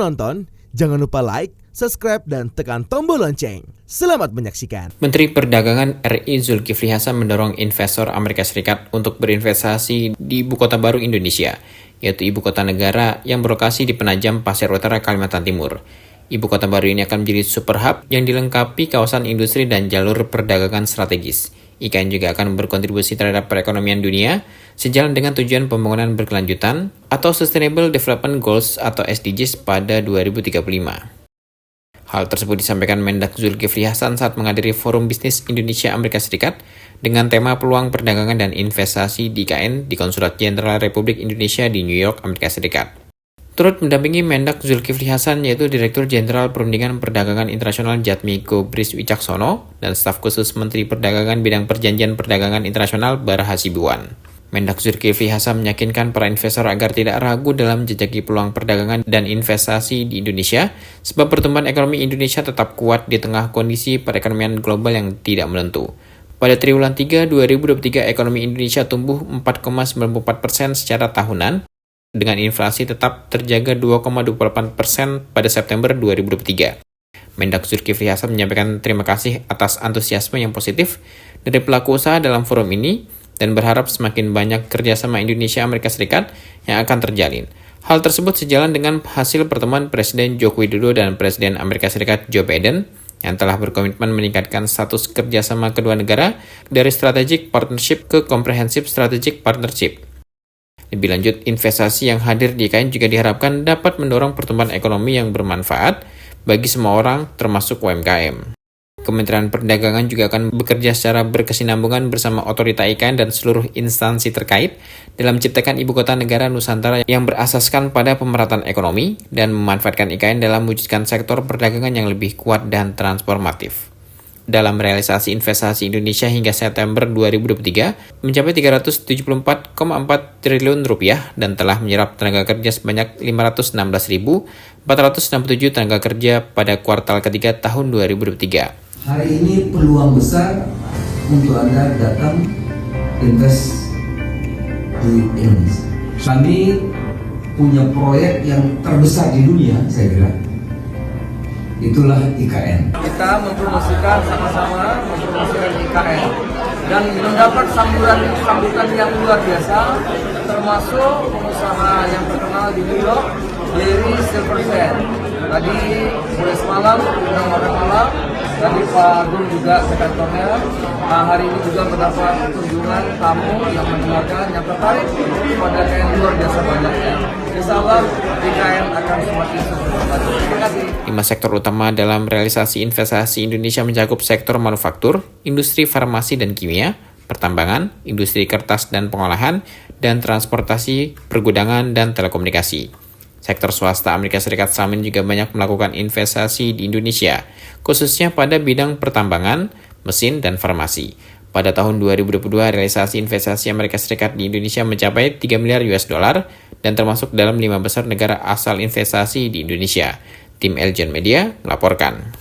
menonton, jangan lupa like, subscribe, dan tekan tombol lonceng. Selamat menyaksikan. Menteri Perdagangan RI Zulkifli Hasan mendorong investor Amerika Serikat untuk berinvestasi di ibu kota baru Indonesia, yaitu ibu kota negara yang berlokasi di Penajam Pasir Utara, Kalimantan Timur. Ibu kota baru ini akan menjadi super hub yang dilengkapi kawasan industri dan jalur perdagangan strategis. IKN juga akan berkontribusi terhadap perekonomian dunia sejalan dengan tujuan pembangunan berkelanjutan atau Sustainable Development Goals atau SDGs pada 2035. Hal tersebut disampaikan Mendak Zulkifli Hasan saat menghadiri Forum Bisnis Indonesia Amerika Serikat dengan tema peluang perdagangan dan investasi di IKN di Konsulat Jenderal Republik Indonesia di New York, Amerika Serikat. Turut mendampingi Mendak Zulkifli Hasan yaitu Direktur Jenderal Perundingan Perdagangan Internasional Jatmiko Bris Wicaksono dan staf khusus Menteri Perdagangan Bidang Perjanjian Perdagangan Internasional Bara Hasibuan. Mendak Zulkifli Hasan meyakinkan para investor agar tidak ragu dalam jejaki peluang perdagangan dan investasi di Indonesia, sebab pertumbuhan ekonomi Indonesia tetap kuat di tengah kondisi perekonomian global yang tidak menentu. Pada triwulan 3 2023, ekonomi Indonesia tumbuh 4,94% secara tahunan, dengan inflasi tetap terjaga 2,28% pada September 2023. Mendak Zulkifli Hasan menyampaikan terima kasih atas antusiasme yang positif dari pelaku usaha dalam forum ini dan berharap semakin banyak kerjasama Indonesia-Amerika Serikat yang akan terjalin. Hal tersebut sejalan dengan hasil pertemuan Presiden Joko Widodo dan Presiden Amerika Serikat Joe Biden yang telah berkomitmen meningkatkan status kerjasama kedua negara dari strategic partnership ke comprehensive strategic partnership. Lebih lanjut, investasi yang hadir di IKN juga diharapkan dapat mendorong pertumbuhan ekonomi yang bermanfaat bagi semua orang, termasuk UMKM. Kementerian Perdagangan juga akan bekerja secara berkesinambungan bersama otorita IKN dan seluruh instansi terkait dalam menciptakan ibu kota negara Nusantara yang berasaskan pada pemerataan ekonomi dan memanfaatkan IKN dalam mewujudkan sektor perdagangan yang lebih kuat dan transformatif. Dalam realisasi investasi Indonesia hingga September 2023 mencapai 374,4 triliun rupiah dan telah menyerap tenaga kerja sebanyak 516.467 tenaga kerja pada kuartal ketiga tahun 2023. Hari ini peluang besar untuk Anda datang invest di Indonesia. Kami punya proyek yang terbesar di dunia, saya kira. Itulah IKN. Kita mempromosikan sama-sama IKN dan mendapat sambutan yang luar biasa, termasuk pengusaha yang terkenal di New York, Larry Silverstein. Tadi mulai semalam undang makan malam, tadi Pak Agung juga ke kantornya. Hari ini juga mendapat kunjungan tamu yang mendengarkan, yang tertarik pada IKN luar biasa banyaknya. Insya Allah IKN akan semakin berkembang. Terima kasih. 5 sektor utama dalam realisasi investasi Indonesia mencakup sektor manufaktur, industri farmasi dan kimia, pertambangan, industri kertas dan pengolahan, dan transportasi, pergudangan, dan telekomunikasi. Sektor swasta Amerika Serikat Samin juga banyak melakukan investasi di Indonesia, khususnya pada bidang pertambangan, mesin, dan farmasi. Pada tahun 2022, realisasi investasi Amerika Serikat di Indonesia mencapai 3 miliar US dollar dan termasuk dalam 5 besar negara asal investasi di Indonesia. Tim Eljon Media melaporkan.